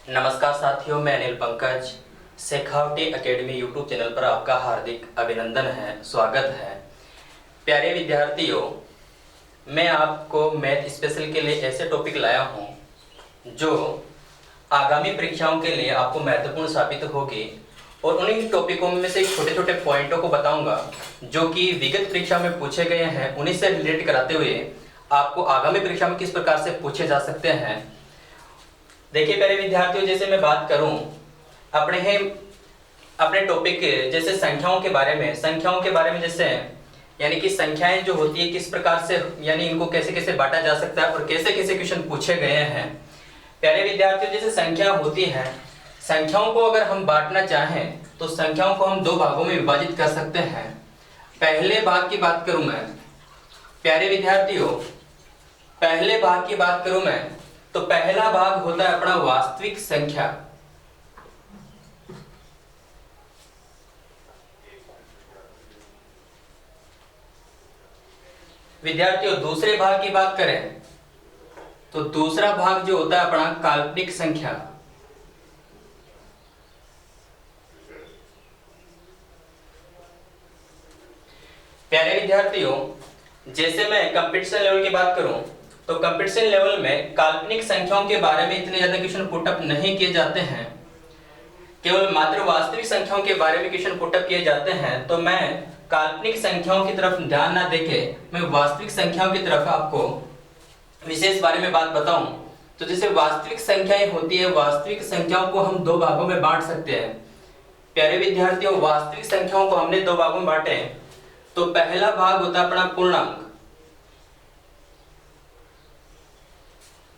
नमस्कार साथियों, मैं Anil Pankaj. Shekhawati academy YouTube channel पर आपका हार्दिक अभिनंदन है, स्वागत है। प्यारे विद्यार्थियों, मैं आपको मैथ स्पेशल के लिए ऐसे टॉपिक लाया हूं जो आगामी परीक्षाओं के लिए आपको महत्वपूर्ण साबित होगी और उन्हीं टॉपिकों में से छोटे छोटे पॉइंटों को बताऊंगा जो कि विगत परीक्षा में पूछे गए हैं। उन्हीं से रिलेट कराते हुए आपको आगामी परीक्षा में किस प्रकार से पूछे जा सकते हैं। देखिए प्यारे विद्यार्थियों, जैसे मैं बात करूं अपने टॉपिक जैसे संख्याओं के बारे में जैसे यानी कि संख्याएं जो होती है किस प्रकार से, यानी इनको कैसे कैसे बांटा जा सकता है और कैसे कैसे क्वेश्चन पूछे गए हैं। प्यारे विद्यार्थियों, जैसे संख्या होती है, संख्याओं को अगर हम बांटना चाहें तो संख्याओं को हम दो भागों में विभाजित कर सकते हैं। पहले भाग की बात करूं मैं, प्यारे विद्यार्थियों, पहले भाग की बात करूं मैं तो पहला भाग होता है अपना वास्तविक संख्या। विद्यार्थियों, दूसरे भाग की बात करें तो दूसरा भाग जो होता है अपना काल्पनिक संख्या। प्यारे विद्यार्थियों, जैसे मैं कंपटीशन लेवल की बात करूं तो कंपटीशन लेवल में काल्पनिक संख्याओं के बारे में इतने ज्यादा क्वेश्चन पुटअप नहीं किए जाते हैं, केवल मात्र वास्तविक संख्याओं के बारे में क्वेश्चन पुटअप किए जाते हैं। तो मैं काल्पनिक संख्याओं की तरफ ध्यान ना देके मैं वास्तविक संख्याओं की तरफ आपको विशेष बारे में बात बताऊं। तो जैसे वास्तविक संख्याएं होती है, वास्तविक संख्याओं को हम दो भागों में बांट सकते हैं। प्यारे विद्यार्थियों, वास्तविक संख्याओं को हमने दो भागों में बांटे। तो पहला भाग होता है अपना पूर्णांक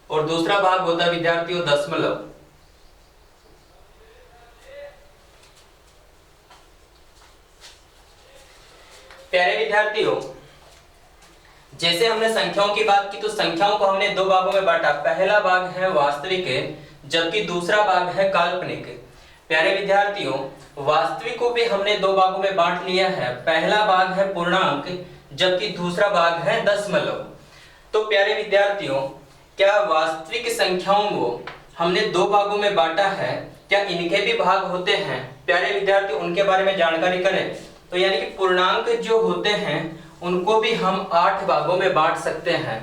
और दूसरा भाग होता है विद्यार्थियों दशमलव। प्यारे विद्यार्थियों, जैसे हमने संख्याओं की बात की तो संख्याओं को हमने दो भागों में बांटा। पहला भाग है वास्तविक जबकि दूसरा भाग है काल्पनिक। प्यारे विद्यार्थियों, वास्तविक को भी हमने दो भागों में बांट लिया है। पहला भाग है पूर्णांक जबकि दूसरा भाग है दशमलव। तो प्यारे विद्यार्थियों, क्या वास्तविक संख्याओं को हमने दो भागों में बांटा है, क्या इनके भी भाग होते हैं? प्यारे विद्यार्थियों, उनके बारे में जानकारी करें तो यानी कि पूर्णांक जो होते हैं उनको भी हम 8 भागों में बांट सकते हैं।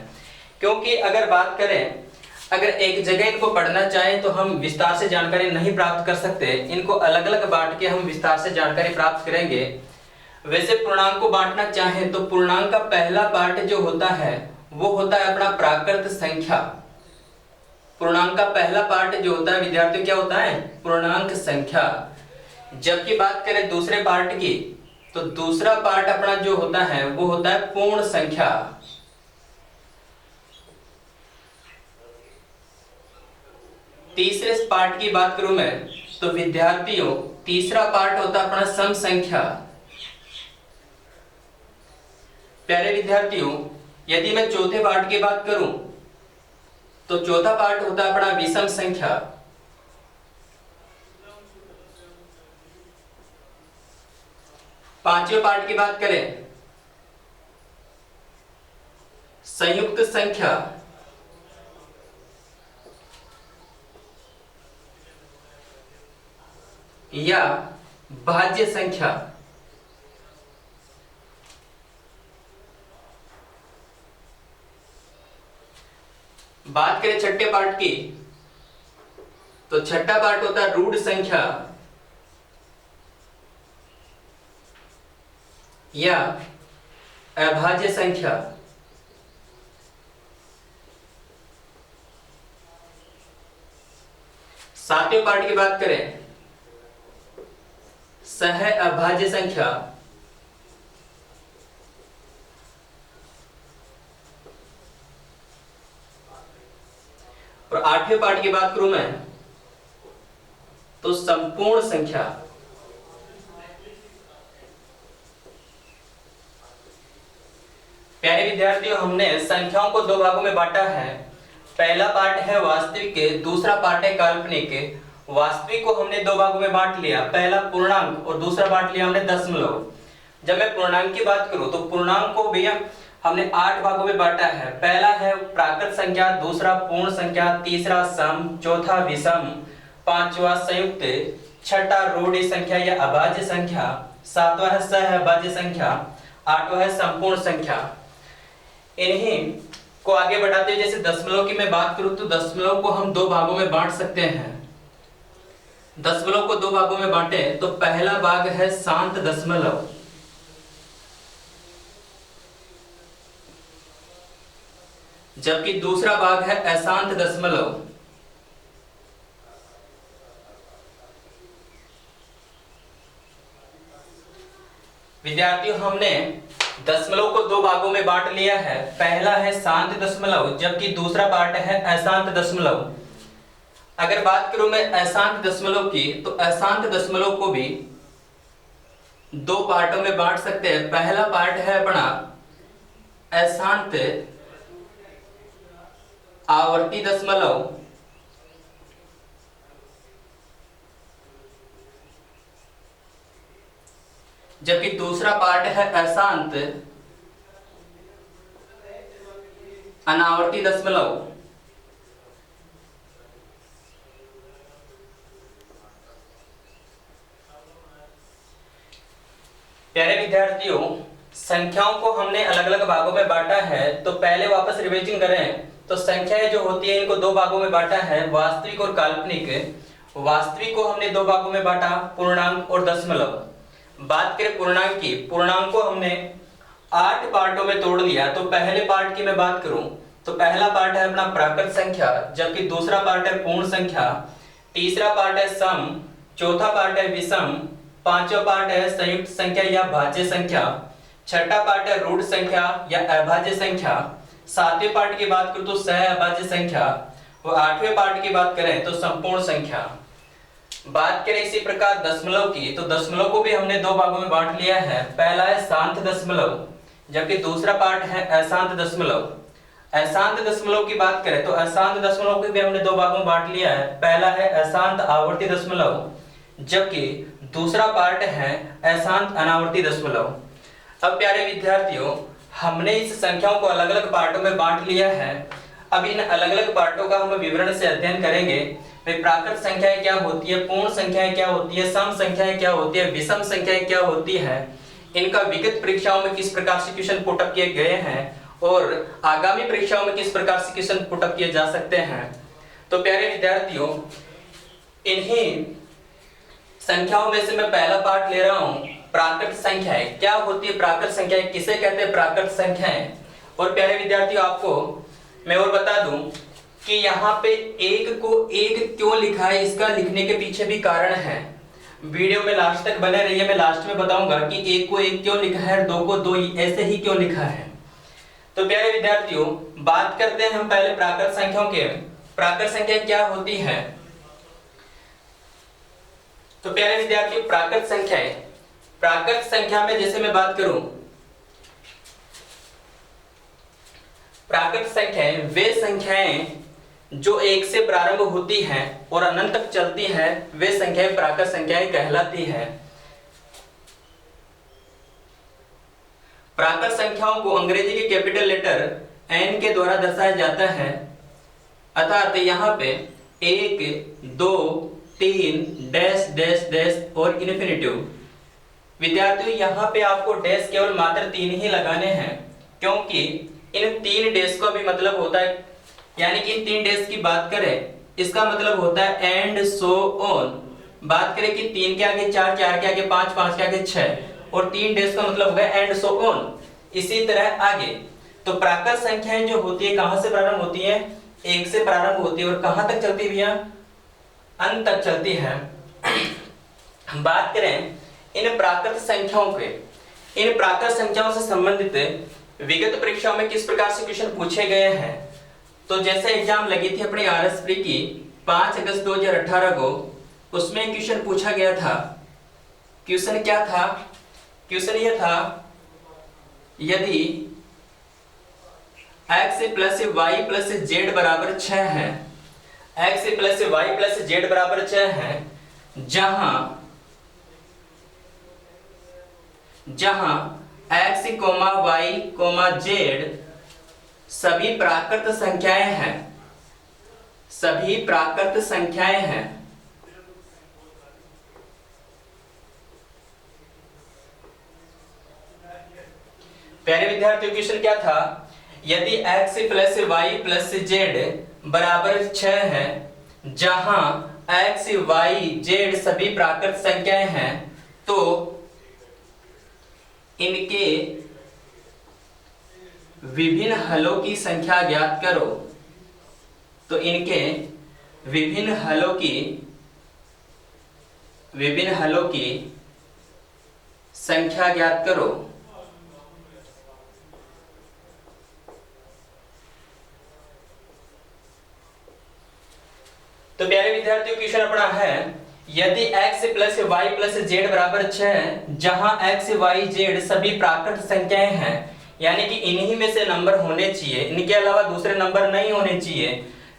क्योंकि अगर बात करें, अगर एक जगह इनको पढ़ना चाहें तो हम विस्तार से जानकारी नहीं प्राप्त कर सकते, इनको अलग अलग बांट के हम विस्तार से जानकारी प्राप्त करेंगे। वैसे पूर्णांक को बांटना चाहें तो पूर्णांक का पहला पार्ट जो होता है वो होता है अपना प्राकृत संख्या। पूर्णांक का पहला पार्ट जो होता है विद्यार्थियों क्या होता है? पूर्णांक संख्या। जबकि बात करें दूसरे पार्ट की तो दूसरा पार्ट अपना जो होता है वो होता है पूर्ण संख्या। तीसरे पार्ट की बात करूं मैं तो विद्यार्थियों तीसरा पार्ट होता है अपना सम संख्या। प्यारे विद्यार्थियों, यदि मैं चौथे पार्ट की बात करूं तो चौथा पार्ट होता है अपना विषम संख्या। पांचवें पार्ट की बात करें संयुक्त संख्या। या भाज्य संख्या। बात करें छठे पार्ट की तो छठा पार्ट होता है रूढ़ संख्या या अभाज्य संख्या। सातवें पार्ट की बात करें सह अभाज्य संख्या। और आठवें पार्ट की बात करूं मैं तो संपूर्ण संख्या। प्यारे विद्यार्थियों, हमने संख्याओं को दो भागों में बांटा है। पहला पार्ट है वास्तविक, दूसरा पार्ट है काल्पनिक। वास्तविक को हमने दो भागों में बांट लिया, पहला पूर्णांक और दूसरा बांट लिया हमने दशमलव। जब मैं पूर्णांक की बात करूं तो पूर्णांक को भी हमने 8 भागों में बांटा है। पहला है प्राकृत संख्या, दूसरा पूर्ण संख्या, तीसरा सम, चौथा विषम पांचवा संयुक्त, छठा रूढ़ संख्या या अभाज्य संख्या, सातवां है सहअभाज्य संख्या, आठवां है संपूर्ण संख्या। इन्हीं को आगे बढ़ाते हुए जैसे दशमलव की मैं बात करूं तो दशमलव को हम दो भागों में बांट सकते हैं। दशमलव को दो भागों में बांटे तो पहला भाग है शांत दशमलव, जबकि दूसरा भाग है अशांत दशमलव। विद्यार्थियों, हमने दशमलव को दो भागों में बांट लिया है। पहला है शांत दशमलव, जबकि दूसरा पार्ट है अशांत दशमलव। अगर बात करूं मैं अशांत दशमलव की, तो अशांत दशमलव को भी दो पार्टों में बांट सकते हैं। पहला पार्ट है अपना अशांत आवर्ती दशमलव, जबकि दूसरा पार्ट है अशांत अनावर्ती दशमलव। प्यारे विद्यार्थियों, संख्याओं को हमने अलग अलग भागों में बांटा है। तो पहले वापस रिवीजन करें तो संख्याएं जो होती है इनको दो भागों में बांटा है, वास्तविक और काल्पनिक। वास्तविक को हमने दो भागों में बांटा, पूर्णांक और दशमलव। बात करें पूर्णांक की, पूर्णांक को हमने 8 पार्टों में तोड़ दिया। तो पहले पार्ट की मैं बात करूं तो पहला पार्ट है अपना प्राकृत संख्या, जबकि दूसरा पार्ट है पूर्ण संख्या, तीसरा पार्ट है सम, चौथा पार्ट है विषम, पांचवा पार्ट है संयुक्त संख्या या भाज्य संख्या, छठा पार्ट है रूढ़ संख्या या अभाज्य संख्या, सातवें पार्ट की बात करूं तो सहअभाज्य संख्या, और आठवें पार्ट की बात करें तो संपूर्ण संख्या। बात करें इसी प्रकार दशमलव की, तो दशमलव को भी हमने दो भागों में बांट लिया है। पहला है शांत दशमलव, जबकि दूसरा पार्ट है अशांत दशमलव। अशांत दशमलव की बात करें तो अशांत दशमलव को भी हमने दो भागों में बांट लिया है। पहला है अशांत आवर्ती दशमलव, जबकि दूसरा पार्ट है अशांत अनावर्ती दशमलव। अब प्यारे विद्यार्थियों, हमने इस संख्याओं को अलग अलग पार्टों में बांट लिया है। अब इन अलग अलग पार्टों का हम विवरण से अध्ययन करेंगे। प्राकृत संख्याएं क्या होती है, पूर्ण संख्याएं क्या होती है, सम संख्याएं क्या होती है, विषम संख्याएं क्या होती है, इनका विगत परीक्षाओं में किस प्रकार से क्वेश्चन पुटअप किए गए हैं और आगामी परीक्षाओं में किस प्रकार से क्वेश्चन पुटअप किए जा सकते हैं। तो प्यारे विद्यार्थियों, इन्हीं संख्याओं में से मैं पहला पार्ट ले रहा हूं, प्राकृत संख्याएं। क्या होती है प्राकृत संख्याएं, किसे कहते हैं प्राकृत संख्याएं। और प्यारे विद्यार्थियों, आपको मैं और बता दूं कि यहाँ पे एक को एक क्यों लिखा है, इसका लिखने के पीछे भी कारण है। वीडियो में लास्ट तक बने रहिए, मैं लास्ट में बताऊंगा कि एक को एक क्यों लिखा है, दो को दो ऐसे ही क्यों लिखा है। तो प्यारे विद्यार्थियों, बात करते हैं हम पहले प्राकृत संख्याओं के। प्राकृत संख्या क्या होती है? तो प्यारे विद्यार्थियों, प्राकृत संख्याएं, प्राकृत संख्या में जैसे मैं बात करूं, प्राकृत संख्याएं वे संख्याएं जो एक से प्रारंभ होती हैं और अनंत तक चलती हैं, वे संख्याएं प्राकृत संख्याएं कहलाती हैं। प्राकृत संख्याओं को अंग्रेजी के कैपिटल लेटर एन के द्वारा दर्शाया जाता है। अर्थात यहाँ पे 1, 2, 3, डैश डैश डैश और इन्फिनिटिव। विद्यार्थियों, यहाँ पे आपको डैश केवल मात्र 3 ही लगाने हैं, क्योंकि इन 3 डैश का भी मतलब होता है, यानी कि इन 3 डैश की बात करें इसका मतलब होता है एंड सो ऑन। बात करें कि 3 के आगे 4, 4 के आगे 5, 5 के आगे 6 और 3 डैश का मतलब होगा एंड सो ऑन, इसी तरह आगे। तो प्राकृत संख्याएं जो होती है कहां से प्रारंभ होती है? 1 से प्रारंभ होती है और कहां तक चलती है भैया? अंत तक चलती है। बात करें इन प्राकृत संख्याओं के, इन प्राकृत संख्याओं से संबंधित विगत परीक्षाओं में किस प्रकार से क्वेश्चन पूछे गए हैं। तो जैसे एग्जाम लगी थी अपनी आरएस प्री की 5 अगस्त 2018 को, उसमें क्वेश्चन पूछा गया था। क्वेश्चन क्या था? क्वेश्चन यह था, यदि x plus y plus z बराबर 6 है, x plus y plus z बराबर 6 है, जहां x, y, z सभी प्राकृत संख्याएं हैं, सभी प्राकृत संख्याएं हैं। प्यारे विद्यार्थियों क्वेश्चन क्या था, यदि x plus y plus z बराबर 6 है, जहां x y z सभी प्राकृत संख्याएं हैं, तो इनके विभिन्न हलों की संख्या ज्ञात करो। तो इनके विभिन्न हलों की संख्या ज्ञात करो। तो प्यारे विद्यार्थियों क्वेश्चन अपना है, यदि x plus y plus z बराबर 6, जहां x y z सभी प्राकृत संख्याएं हैं, यानी कि इन्हीं में से नंबर होने चाहिए, इनके अलावा दूसरे नंबर नहीं होने चाहिए,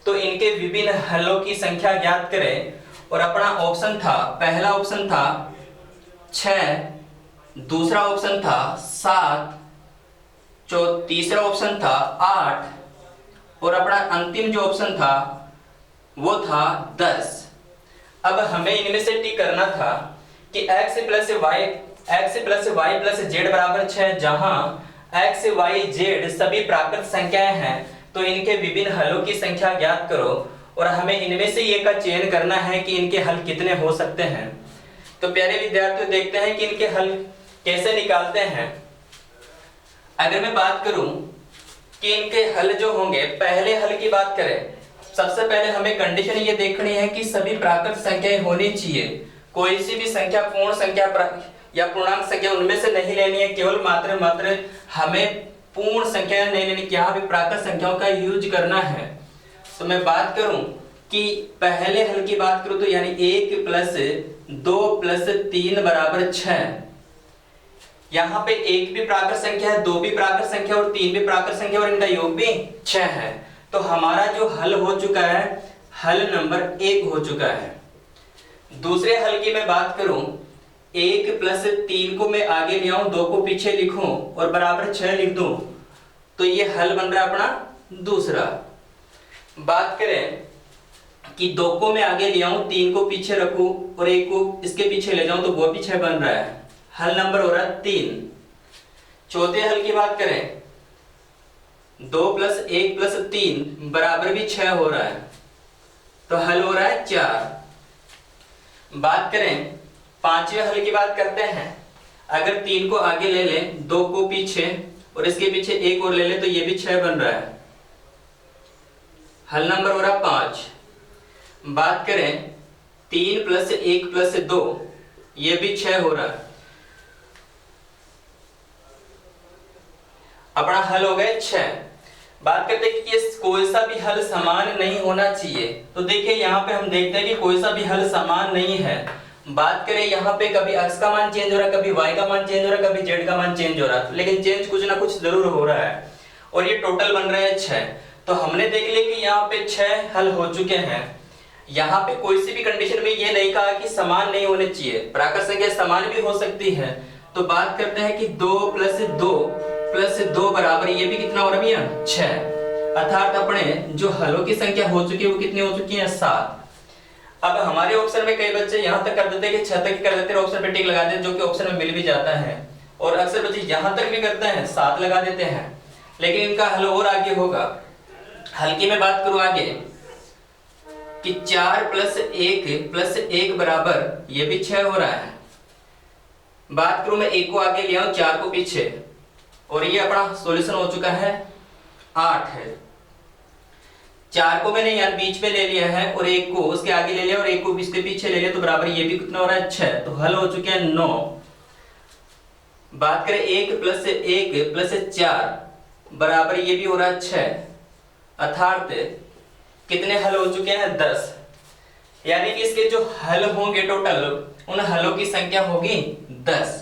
तो इनके विभिन्न हलों की संख्या ज्ञात करें। और अपना ऑप्शन था, पहला ऑप्शन था 6, दूसरा ऑप्शन था 7, तीसरा ऑप्शन था 8 और अपना अंतिम जो ऑप्शन था वो था 10। अब हमें इनमें से टिक करना था कि x plus y plus z बराबर 6, जहां x y z सभी प्राकृत संख्याएं हैं, तो इनके विभिन्न हलों की संख्या ज्ञात करो। और हमें इनमें से ये का चयन करना है कि इनके हल कितने हो सकते हैं। तो प्यारे विद्यार्थियों देखते हैं कि इनके हल कैसे निकालते हैं। अगर मैं बात करूं कि इनके हल जो होंगे, पहले हल की बात करें, सबसे पहले हमें कंडीशन ये देखनी है कि सभी प्राकृत संख्याएं होनी चाहिए। कोई सी भी संख्या पूर्ण संख्या या पूर्णांक संख्या उनमें से नहीं लेनी है, केवल मात्र हमें पूर्ण संख्या नहीं लेनी, यहाँ भी प्राकृत संख्याओं का यूज करना है। तो मैं बात करूं कि पहले हल की बात करूं तो यानी 1 प्लस 2 प्लस 3 बराबर 6। यहाँ पे 1 भी प्राकृत संख्या है, 2 भी प्राकृत संख्या और 3 भी प्राकृत संख्या और इनका योग भी 6 है। तो हमारा जो हल हो चुका है, हल नंबर 1 हो चुका है। दूसरे हल की मैं बात करूं, 1 प्लस 3 को मैं आगे ले आऊं, 2 को पीछे लिखूं और बराबर 6 लिख दूं, तो ये हल बन रहा है अपना दूसरा। बात करें कि 2 को मैं आगे ले आऊं, 3 को पीछे रखूं और 1 को इसके पीछे ले जाऊं, तो वो भी 6 बन रहा है। हल नंबर हो रहा है 3। चौथे हल की बात करें, 2 प्लस 1 प्लस 3 बराबर भी 6 हो रहा है, तो हल हो रहा है 4। बात करें पांचवें हल की बात करते हैं, अगर 3 को आगे ले लें, 2 को पीछे और इसके पीछे 1 और ले लें, तो ये भी 6 बन रहा है। हल नंबर हो रहा 5। बात करें 3 प्लस 1 प्लस 2, ये भी 6 हो रहा है। अपना हल हो गए 6। बात करते हैं कि ये कोई सा भी हल समान नहीं होना चाहिए। तो देखिए यहाँ पे हम देखते हैं कि कोई सा भी हल समान नहीं है। बात करें यहाँ पे कभी x का मान चेंज हो रहा है, कभी y का मान चेंज हो रहा है, कभी z का मान चेंज हो रहा है, लेकिन चेंज कुछ ना कुछ जरूर हो रहा है। और ये टोटल बन रहे हैं 6। तो हमने देख लिया कि यहाँ पे 6 हल हो चुके हैं। यहाँ पे कोई सी भी कंडीशन में ये नहीं कहा कि समान नहीं होने चाहिए, प्राकृत संख्या समान भी हो सकती है। तो बात करते हैं कि 2 प्लस 2 बराबर, ये भी कितना हो रहा है भैया 6। अर्थात अपने जो हलों की संख्या हो चुकी है वो कितनी हो चुकी है 7। अब हमारे ऑप्शन में कई बच्चे यहाँ तक कर देते हैं कि 6 तक कर देते हैं, ऑप्शन पे टिक लगा देते हैं, जो कि ऑप्शन में मिल भी जाता है। और अक्सर बच्चे यहाँ तक भी करते हैं, 7 लगा देते हैं, लेकिन इनका हल और आगे होगा। हल की मैं बात करूं आगे कि 4 प्लस 1 बराबर, ये भी 6 हो रहा है। बात करूं मैं 1 को आगे ले आऊं, 4 को पीछे, और ये अपना सॉल्यूशन हो चुका है 8 है। 4 को मैंने यहाँ बीच में ले लिया है और 1 को उसके आगे ले लिया और 1 को इसके पीछे ले लिया, तो बराबर ये भी कितना हो रहा है 6। तो हल हो चुके हैं 9। बात करें 1 प्लस 4 बराबर, ये भी हो रहा है 6। अर्थात कितने हल हो चुके हैं 10। यानी कि इसके जो हल होंगे टोटल, उन हलों की संख्या होगी 10।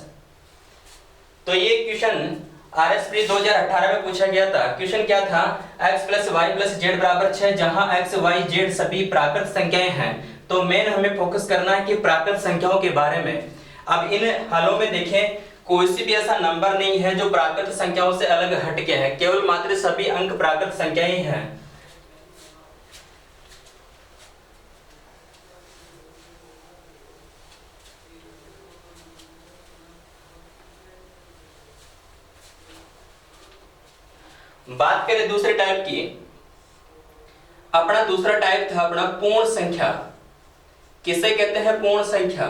तो ये क्वेश्चन RSP 2018 में पूछा गया था। क्वेश्चन क्या था, x plus y plus z बराबर 6, जहां x y z सभी प्राकृत संख्याएं हैं। तो मेन हमें फोकस करना है कि प्राकृत संख्याओं के बारे में। अब इन हलों में देखें, कोई सी भी ऐसा नंबर नहीं है जो प्राकृत संख्याओं से अलग हटके है, केवल मात्र सभी अंक प्राकृत संख्याएं हैं। बात करें दूसरे टाइप की, अपना दूसरा टाइप था अपना पूर्ण संख्या। किसे कहते हैं पूर्ण संख्या?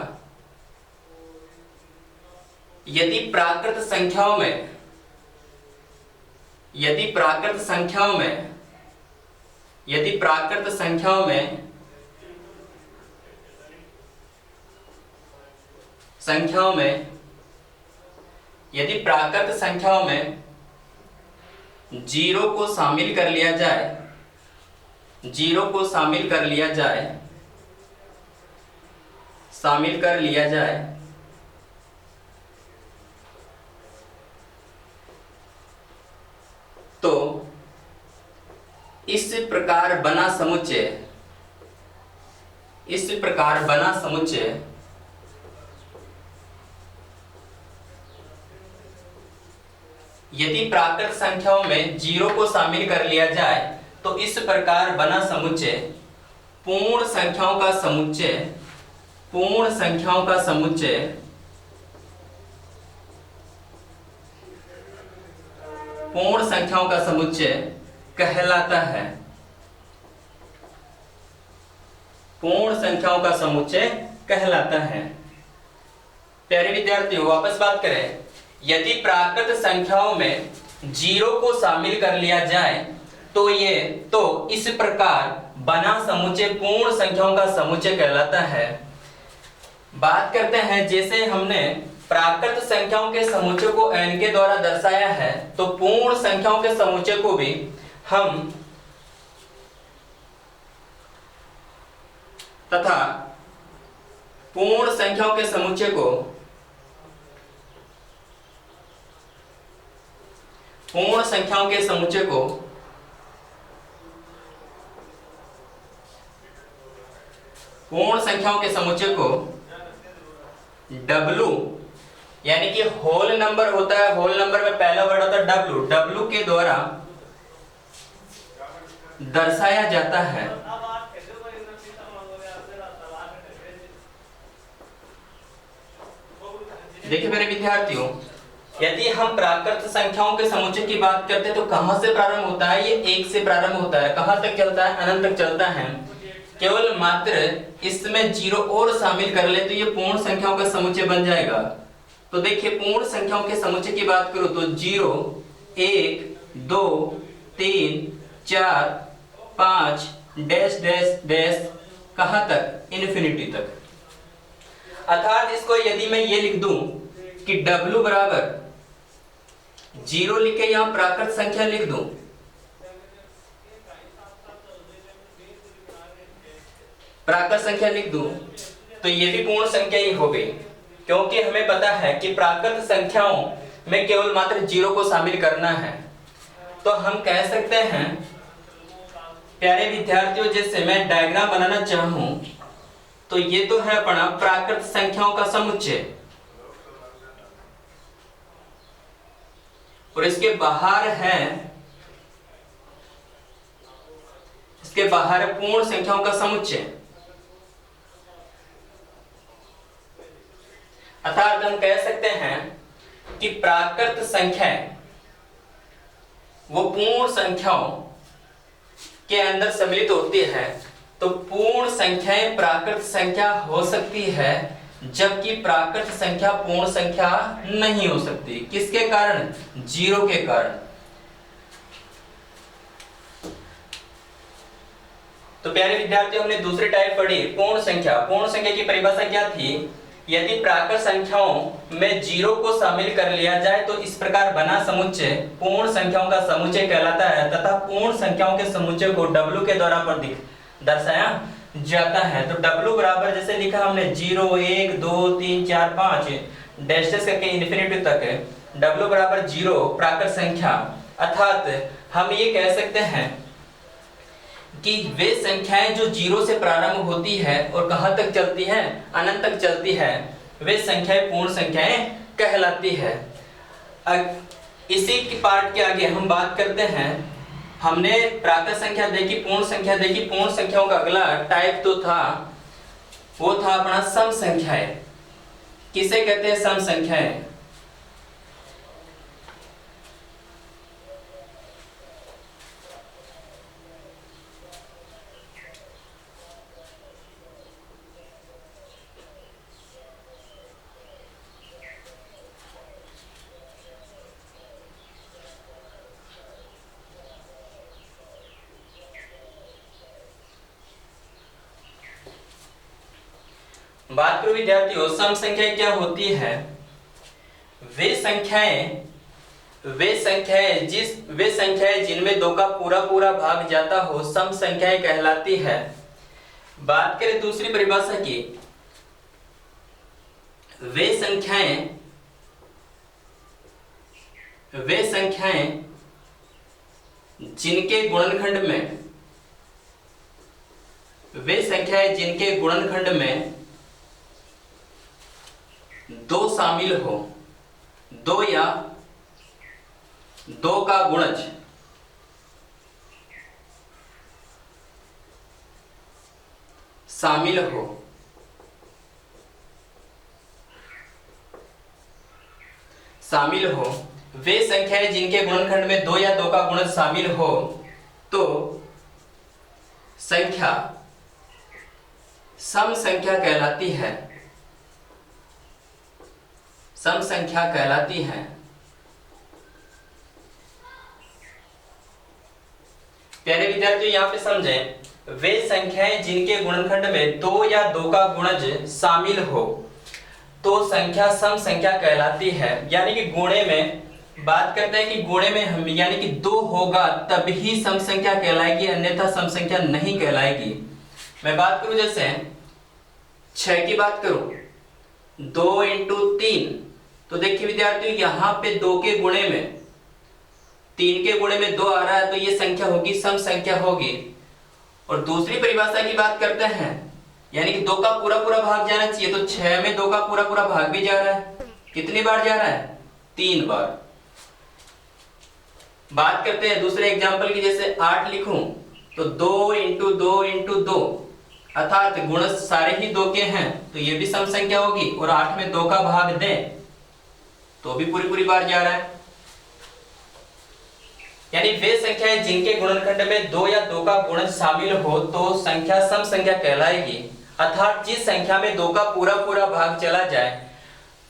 यदि प्राकृत संख्याओं में यदि प्राकृत संख्याओं में यदि प्राकृत संख्याओं में जीरो को शामिल कर लिया जाए तो इस प्रकार बना समुच्चय यदि प्राकृत संख्याओं में जीरो को शामिल कर लिया जाए तो इस प्रकार बना समुच्चय पूर्ण संख्याओं का समुच्चय कहलाता है। पूर्ण संख्याओं का समुच्चय कहलाता है। प्यारे विद्यार्थियों, वापस बात करें, यदि प्राकृत संख्याओं में जीरो को शामिल कर लिया जाए तो इस प्रकार बना समुच्चय पूर्ण संख्याओं का समुच्चय कहलाता है। बात करते हैं, जैसे हमने प्राकृत संख्याओं के समुच्चय को n के द्वारा दर्शाया है, तो पूर्ण संख्याओं के समुच्चय को भी हम तथा पूर्ण संख्याओं के समुच्चय को W यानी कि होल नंबर होता है, होल नंबर में पहला वर्ड होता है W के द्वारा दर्शाया जाता है। देखिए मेरे विद्यार्थियों, यदि हम प्राकृत संख्याओं के समुच्चय की बात करते हैं तो कहां से प्रारंभ होता है? ये 1 से प्रारंभ होता है। कहां तक चलता है? अनंत तक चलता है। केवल मात्र इसमें जीरो और शामिल कर ले तो ये पूर्ण संख्याओं का समुच्चय बन जाएगा। तो देखिए, पूर्ण संख्याओं के समुच्चय की बात करूं तो 0, 1, 2, 3, 4, 5 डैश डैश डैश कहां तक? इन्फिनिटी तक। अर्थात इसको यदि मैं ये लिख दूं कि W बराबर 0 लिख के यहां प्राकृत संख्या लिख दूं, तो ये भी पूर्ण संख्या ही हो गई, क्योंकि हमें पता है कि प्राकृत संख्याओं में केवल मात्र 0 को शामिल करना है। तो हम कह सकते हैं प्यारे विद्यार्थियों, जैसे मैं डायग्राम बनाना चाहूं तो ये तो है अपना प्राकृत संख्याओं का समुच्चय, और इसके बाहर है पूर्ण संख्याओं का समुच्चय। अर्थात हम कह सकते हैं कि प्राकृत संख्याएं वो पूर्ण संख्याओं के अंदर सम्मिलित होती है। तो पूर्ण संख्याएं प्राकृत संख्या हो सकती है, जबकि प्राकृत संख्या पूर्ण संख्या नहीं हो सकती। किसके कारण? 0 के कारण। तो प्यारे विद्यार्थियों, हमने दूसरी टाइप पढ़ी पूर्ण संख्या। पूर्ण संख्या की परिभाषा क्या थी? यदि प्राकृत संख्याओं में 0 को शामिल कर लिया जाए तो इस प्रकार बना समुच्चय पूर्ण संख्याओं का समुच्चय कहलाता है, तथा पूर्ण संख्याओं के समुच्चय को W के द्वारा दर्शाया जाता है। तो W बराबर जैसे लिखा हमने 0, 1, 2, 3, 4, 5 डैश डैश करके इन्फिनिटी तक है। W बराबर 0 प्राकृत संख्या। अर्थात हम ये कह सकते हैं कि वे संख्याएं जो 0 से प्रारंभ होती है और कहां तक चलती है? अनंत तक चलती है, वे संख्याएं पूर्ण संख्याएं कहलाती है। इसी के पार्ट के आगे हम बात करते हैं। हमने प्राकृत संख्या देखी, पूर्ण संख्या देखी। पूर्ण संख्याओं का अगला टाइप वो था अपना सम संख्याएं। किसे कहते हैं? सम संख्याएं। बात करो विद्यार्थियों सम संख्या क्या होती है। वे संख्याएं जिनमें दो का पूरा पूरा भाग जाता हो सम संख्याएं कहलाती है। बात करें दूसरी परिभाषा की, वे संख्याएं जिनके गुणनखंड में दो शामिल हो, दो या दो का गुणज शामिल हो, वे संख्याएं जिनके गुणनखंड में दो या दो का गुणज शामिल हो तो संख्या सम संख्या कहलाती है। सम संख्या कहलाती है। प्यारे विद्यार्थियों यहाँ पे समझें, वे संख्याएं जिनके गुणनखंड में दो या दो का गुणज शामिल हो तो संख्या सम संख्या कहलाती है। यानी कि गुणे में बात करते हैं कि गुणे में हम यानी कि दो होगा तभी सम संख्या कहलाएगी, अन्यथा सम संख्या नहीं कहलाएगी। मैं बात करूं जैसे 6 की बात करूं, 2 इंटू 3, तो देखिए विद्यार्थियों यहाँ पे 2 के गुणे में 3 के गुणे में 2 आ रहा है तो ये संख्या होगी सम संख्या होगी। और दूसरी परिभाषा की बात करते हैं, यानी कि 2 का पूरा पूरा भाग जाना चाहिए, तो 6 में 2 का पूरा पूरा भाग भी जा रहा है। कितनी बार जा रहा है? 3 बार। बात करते हैं दूसरे एग्जांपल की, जैसे 8 लिखूं तो 2 इंटू 2 इंटू 2, अर्थात गुण सारे ही 2 के हैं तो ये भी सम संख्या होगी। और 8 में 2 का भाग दें तो भी पूरी पूरी बार जा रहा है। यानी वे संख्याएं जिनके गुणनखंड में 2 या 2 का गुणज शामिल हो तो संख्या सम संख्या कहलाएगी। अर्थात जिस संख्या में 2 का पूरा पूरा भाग चला जाए,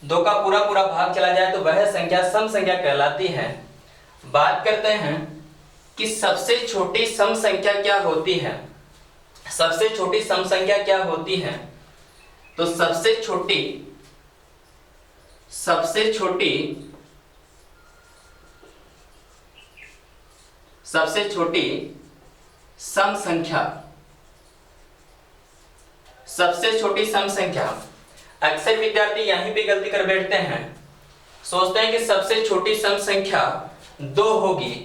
2 का पूरा पूरा भाग चला जाए तो वह संख्या सम संख्या कहलाती है। बात करते हैं कि सबसे छोटी सम संख्या क्या होती है। सबसे छोटी सम संख्या क्या होती है? तो सबसे छोटी सम संख्या, अक्सर विद्यार्थी यहीं पे गलती कर बैठते हैं, सोचते हैं कि सबसे छोटी सम संख्या 2 होगी,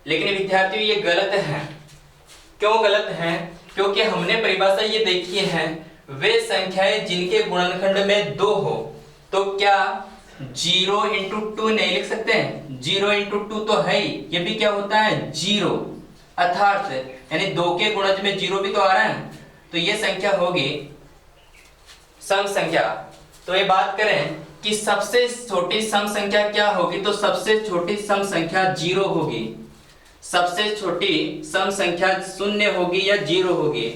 लेकिन विद्यार्थियों ये गलत है। क्यों गलत है? क्योंकि हमने परिभाषा ये देखी है, वे संख्याएं जिनके गुणनखंड में 2 हो, तो क्या 0 इंटू 2 नहीं लिख सकते हैं? 0 इंटू 2 तो है ही, ये भी क्या होता है? 0, अर्थात यानी 2 के गुणज में 0 भी तो आ रहा है, तो ये संख्या होगी सम संख्या। तो ये बात करें कि सबसे छोटी सम संख्या क्या होगी, तो सबसे छोटी सम संख्या 0 होगी। सबसे छोटी सम संख्या 0 होगी या 0 होगी।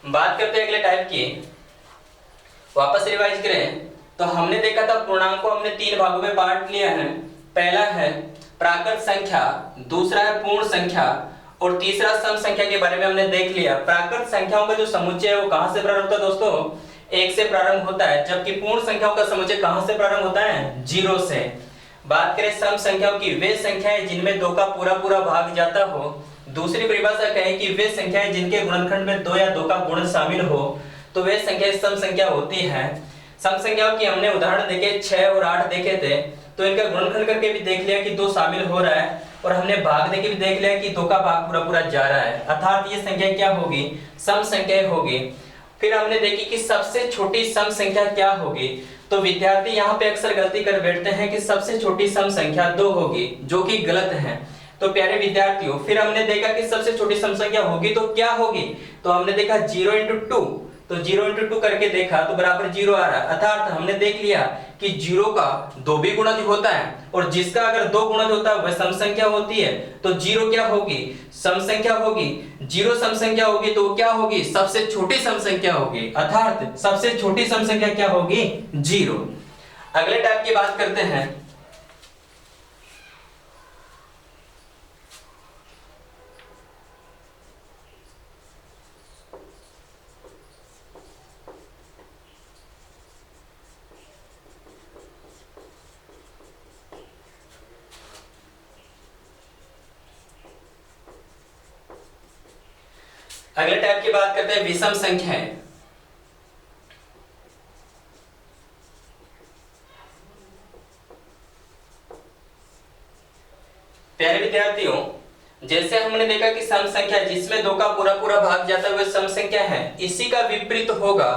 बात करते हैं अगले टाइप की, वापस रिवाइज करें तो हमने देखा था पूर्णांक को हमने 3 भागों में बांट लिया है। पहला है प्राकृत संख्या, दूसरा है पूर्ण संख्या और तीसरा सम संख्या के बारे में हमने देख लिया। प्राकृत संख्याओं का जो समुच्चय है वो कहां से प्रारंभ होता है दोस्तों? 1 से प्रारंभ होता है, जबकि पूर्ण संख्याओं का समुच्चय कहां से प्रारंभ होता है? 0 से। बात करें सम संख्याओं की, वे संख्याएं जिनमें 2 का पूरा पूरा भाग जाता हो। दूसरी परिभाषा कहें कि वे संख्याएं जिनके गुणनखंड में 2 या 2 का गुण शामिल हो तो वे संख्याएं सम संख्या होती है। सम संख्याओं की हमने उदाहरण देखे 6 और 8 देखे थे, तो इनका गुणनखंड करके भी देख लिया कि 2 शामिल हो रहा है, और हमने भाग देके भी देख लिया कि 2 का भाग पूरा पूरा जा रहा है, अर्थात ये संख्या क्या होगी? सम संख्या होगी। फिर हमने देखी कि सबसे छोटी सम संख्या क्या होगी, तो विद्यार्थी यहाँ पे अक्सर गलती कर बैठते हैं कि सबसे छोटी सम संख्या 2 होगी, जो कि गलत है। तो प्यारे विद्यार्थियों, फिर हमने देखा कि सबसे छोटी सम संख्या होगी तो क्या होगी, तो हमने देखा 0 इंटू 2, तो 0 इंटू 2 करके देखा तो बराबर 0 आ रहा है, अर्थात हमने देख लिया कि 0 का 2 भी गुणज होता है, और जिसका अगर 2 गुणज होता है वह सम संख्या होती है। तो 0 क्या होगी? सम संख्या होगी। 0 सम संख्या होगी तो क्या होगी? सबसे छोटी सम संख्या होगी, अर्थात सबसे छोटी सम संख्या क्या होगी? 0। अगले टाइप की बात करते हैं, अगले टाइप की बात करते हैं विषम संख्याएं। प्यारे विद्यार्थियों, जैसे हमने देखा कि सम संख्या जिसमें 2 का पूरा पूरा भाग जाता है वह सम संख्या है, इसी का विपरीत होगा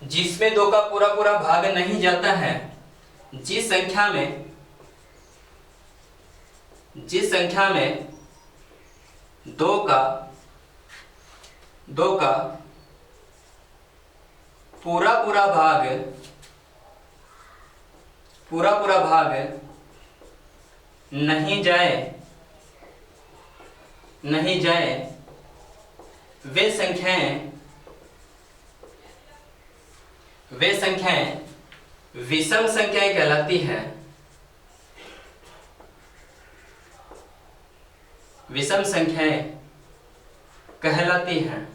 जिसमें 2 का पूरा पूरा भाग नहीं जाता है। जिस संख्या में 2 का पूरा पूरा भाग नहीं जाए वे संख्याएं विषम संख्याएं कहलाती हैं। विषम संख्याएं कहलाती हैं।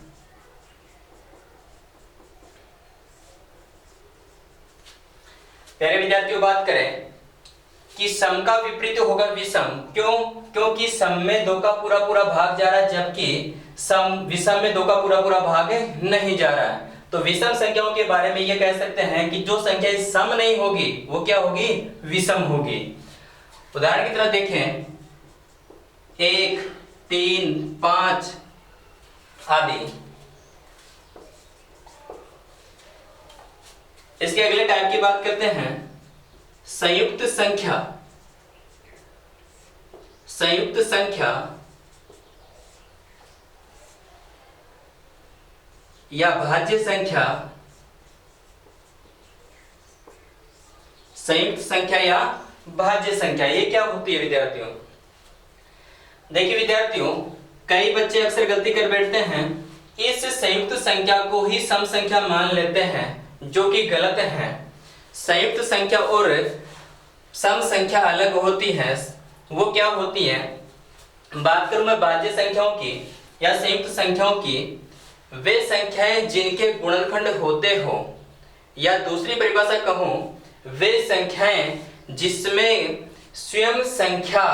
प्यारे विद्यार्थियों, बात करें कि सम का विपरीत होगा विषम। क्यों? क्योंकि सम में 2 का पूरा पूरा भाग जा रहा है, जबकि विषम में 2 का पूरा पूरा भाग नहीं जा रहा है। तो विषम संख्याओं के बारे में ये कह सकते हैं कि जो संख्या सम नहीं होगी वो क्या होगी? विषम होगी। उदाहरण की तरह देखें 1, 3, 5 आदि। इसके अगले टाइप की बात करते हैं संयुक्त संख्या या भाज्य संख्या। संयुक्त संख्या या भाज्य संख्या ये क्या होती है विद्यार्थियों? देखिए विद्यार्थियों, कई बच्चे अक्सर गलती कर बैठते हैं, इस संयुक्त संख्या को ही सम संख्या मान लेते हैं, जो कि गलत है। संयुक्त संख्या और सम संख्या अलग होती है। वो क्या होती है? बात करूं मैं भाज्य संख्याओं की या संयुक्त संख्याओं की, वे संख्याएं जिनके गुणनखंड होते हो, या दूसरी परिभाषा कहूं, वे संख्याएं जिसमें स्वयं संख्या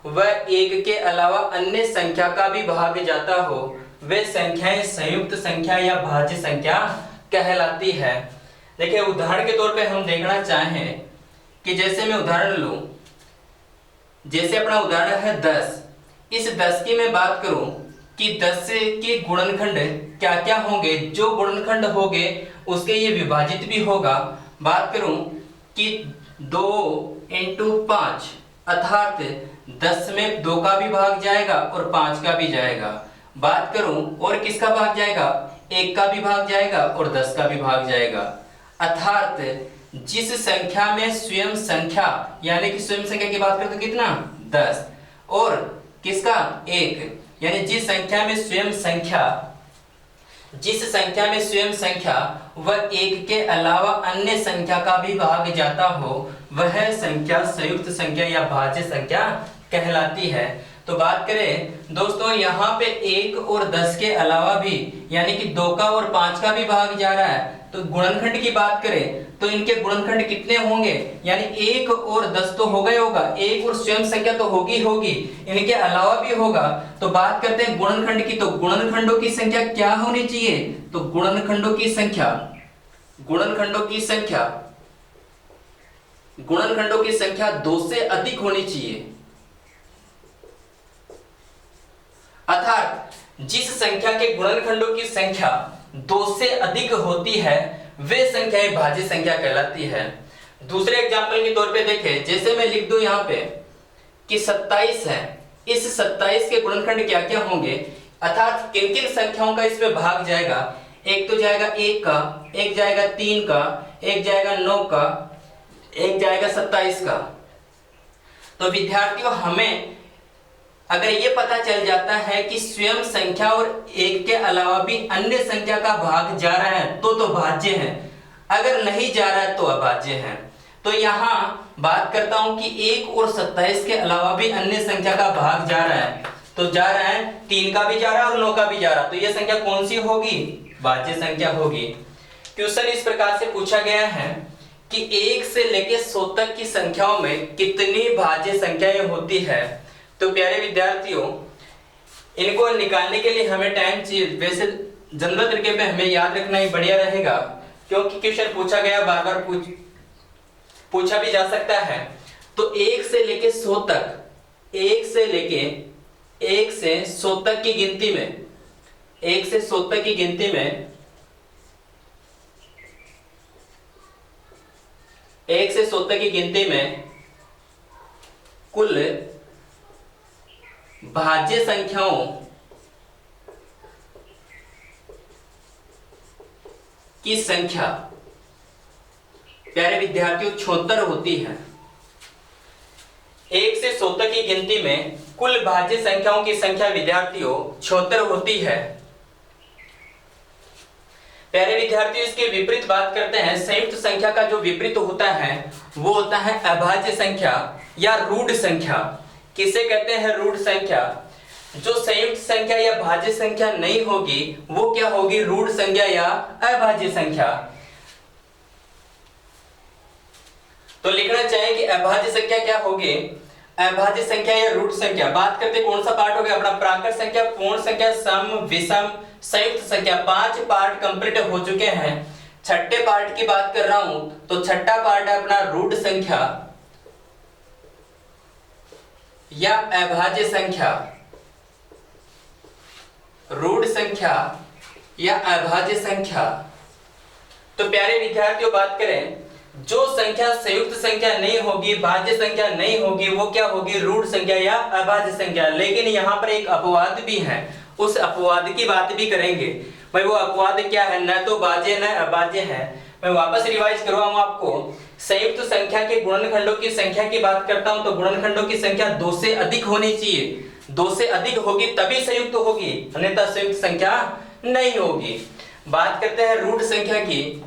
व एक के अलावा अन्य संख्या का भी भाग जाता हो, वे संख्याएं संयुक्त संख्या या भाज्य संख्या कहलाती है। देखिए उदाहरण के तौर पे हम देखना चाहें कि जैसे मैं उदाहरण लूं, जैसे अपना उदाहरण है 10। इस 10 की मैं बात करूं कि 10 के गुणनखंड क्या क्या होंगे, जो गुणनखंड होंगे उसके ये विभाजित भी होगा। बात करूं कि 2 × 5 अर्थात 10 में 2 का भी भाग जाएगा और 5 का भी जाएगा। बात करूं और किसका भाग जाएगा? 1 का भी भाग जाएगा और 10 का भी भाग जाएगा। अर्थात जिस संख्या में स्वयं संख्या, यानी कि स्वयं संख्या की बात करें तो कितना? 10, और किसका? 1, यानी जिस संख्या में स्वयं संख्या व 1 के अलावा अन्य संख्या का भी भाग जाता हो, वह संख्या संयुक्त संख्या या भाज्य संख्या कहलाती है। तो बात करें दोस्तों, यहाँ पे 1 और 10 के अलावा भी, यानी कि 2 का और 5 का भी भाग जा रहा है। तो गुणनखंड की बात करें तो इनके गुणनखंड कितने होंगे? यानी 1 और 10 तो होगा ही होगा, 1 और स्वयं संख्या तो होगी, इनके अलावा भी होगा। तो बात करते हैं गुणनखंड की, तो गुणनखंडों की संख्या क्या होनी चाहिए? तो गुणनखंडों की संख्या 2 से अधिक होनी चाहिए। अर्थात जिस संख्या के गुणनखंडों की संख्या 2 से अधिक होती है, वे संख्याएं भाज्य संख्या कहलाती है। दूसरे एग्जाम्पल के तौर पे देखें, जैसे मैं लिख दूं यहाँ पे कि 27 है। इस 27 के गुणनखंड क्या क्या होंगे, अर्थात किन किन संख्याओं का इसमें भाग जाएगा? एक तो जाएगा 1 का, एक जाएगा 3 का, एक जाएगा 9 का, एक जाएगा 27 का। तो विद्यार्थियों, हमें अगर ये पता चल जाता है कि स्वयं संख्या और 1 के अलावा भी अन्य संख्या का भाग जा रहा है तो भाज्य है, अगर नहीं जा रहा है तो अभाज्य है। तो यहाँ बात करता हूं कि 1 और 27 के अलावा भी अन्य संख्या का भाग जा रहा है, तो जा रहा है 3 का भी जा रहा है और 9 का भी जा रहा है, तो ये संख्या कौन सी होगी? भाज्य संख्या होगी। क्वेश्चन इस प्रकार से पूछा गया है कि 1 से लेकर 100 तक की संख्याओं में कितनी भाज्य संख्याएं होती है? तो प्यारे विद्यार्थियों, इनको निकालने के लिए हमें टाइम चाहिए। वैसे जनरल तरीके पे हमें याद रखना ही बढ़िया रहेगा, क्योंकि क्वेश्चन पूछा गया, बार बार पूछा भी जा सकता है। तो 1 से लेके 100 तक, 1 से 100 तक की गिनती में, 1 से 100 तक की गिनती में, 1 से 100 तक की गिनती में कुल भाज्य संख्याओं की संख्या प्यारे विद्यार्थियों 76 होती है। 1 से 100 तक की गिनती में कुल भाज्य संख्याओं की संख्या विद्यार्थियों 76 होती है। प्यारे विद्यार्थियों इसके विपरीत बात करते हैं। संयुक्त संख्या का जो विपरीत होता है वो होता है अभाज्य संख्या या रूढ़ संख्या। किसे कहते हैं? रूढ़ संख्या। जो संयुक्त संख्या या भाज्य संख्या नहीं होगी वो क्या होगी? रूढ़ संख्या या अभाज्य संख्या। तो लिखना चाहिए कि अभाज्य संख्या क्या होगी? अभाज्य संख्या या रूढ़ संख्या। बात करते कौन सा पार्ट हो गया अपना? प्राकृत संख्या, पूर्ण संख्या, सम, विषम, संयुक्त संख्या। 5 पार्ट कंप्लीट हो चुके हैं। छठे पार्ट की बात कर रहा हूं तो छठा पार्ट है अपना रूढ़ संख्या या अभाज्य संख्या। रूढ़ संख्या या अभाज्य संख्या। तो प्यारे विद्यार्थियों बात करें, जो संख्या संयुक्त संख्या नहीं होगी, भाज्य संख्या नहीं होगी, वो क्या होगी? रूढ़ संख्या या अभाज्य संख्या। लेकिन यहाँ पर एक अपवाद भी है, उस अपवाद की बात भी करेंगे। भाई वो अपवाद क्या है? न तो भाज्य न अभाज्य है। मैं वापस रिवाइज करवाऊं आपको। संयुक्त संख्या के गुणनखंडों की संख्या की बात करता हूं तो गुणनखंडों की संख्या 2 से अधिक होनी चाहिए। 2 से अधिक होगी तभी संयुक्त होगी, अन्यथा संयुक्त संख्या नहीं होगी। बात करते हैं रूढ़ संख्या की।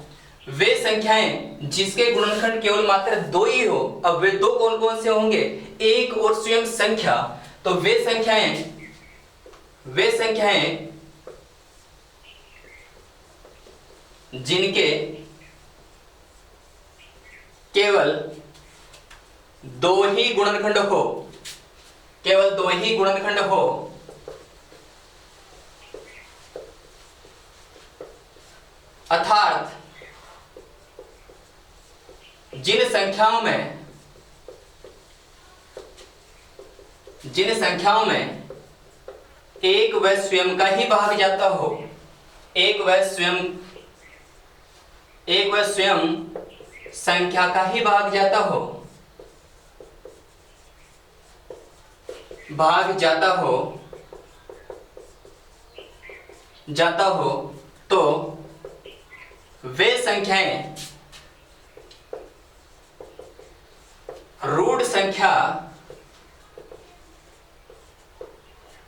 वे संख्याएं जिसके गुणनखंड केवल मात्र 2 ही हो। अब वे 2 कौन कौन से होंगे? 1 और स्वयं संख्या। तो वे संख्याएं जिनके केवल 2 ही गुणनखंड हो, केवल 2 ही गुणनखंड हो, अर्थात जिन संख्याओं में एक व स्वयं का ही भाग जाता हो, एक व स्वयं संख्या का ही भाग जाता हो तो वे संख्याएं रूढ़ संख्या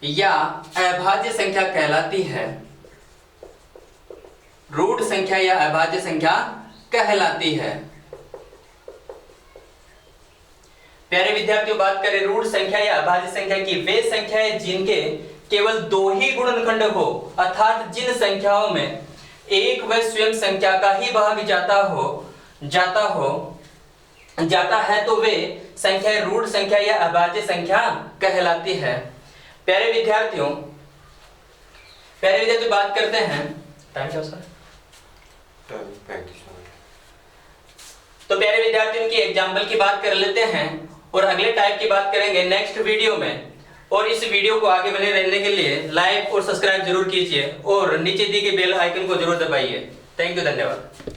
या अभाज्य संख्या कहलाती है। रूढ़ संख्या या अभाज्य संख्या कहलाती है। प्यारे विद्यार्थियों बात करें रूढ़ संख्या या अभाज्य संख्या की, वे संख्याएं जिनके केवल 2 ही गुणनखंड हो, अर्थात जिन संख्याओं में एक व स्वयं संख्या का ही भाग जाता है तो वे संख्या रूढ़ संख्या या अभाज्य संख्या कहलाती है। प्यारे विद्यार्थियों बात करते हैं। टाइम क्या सर? तो प्यारे विद्यार्थियों की एग्जाम्पल की बात कर लेते हैं और अगले टाइप की बात करेंगे नेक्स्ट वीडियो में। और इस वीडियो को आगे बने रहने के लिए लाइक और सब्सक्राइब जरूर कीजिए और नीचे दी गई बेल आइकन को जरूर दबाइए। थैंक यू, धन्यवाद।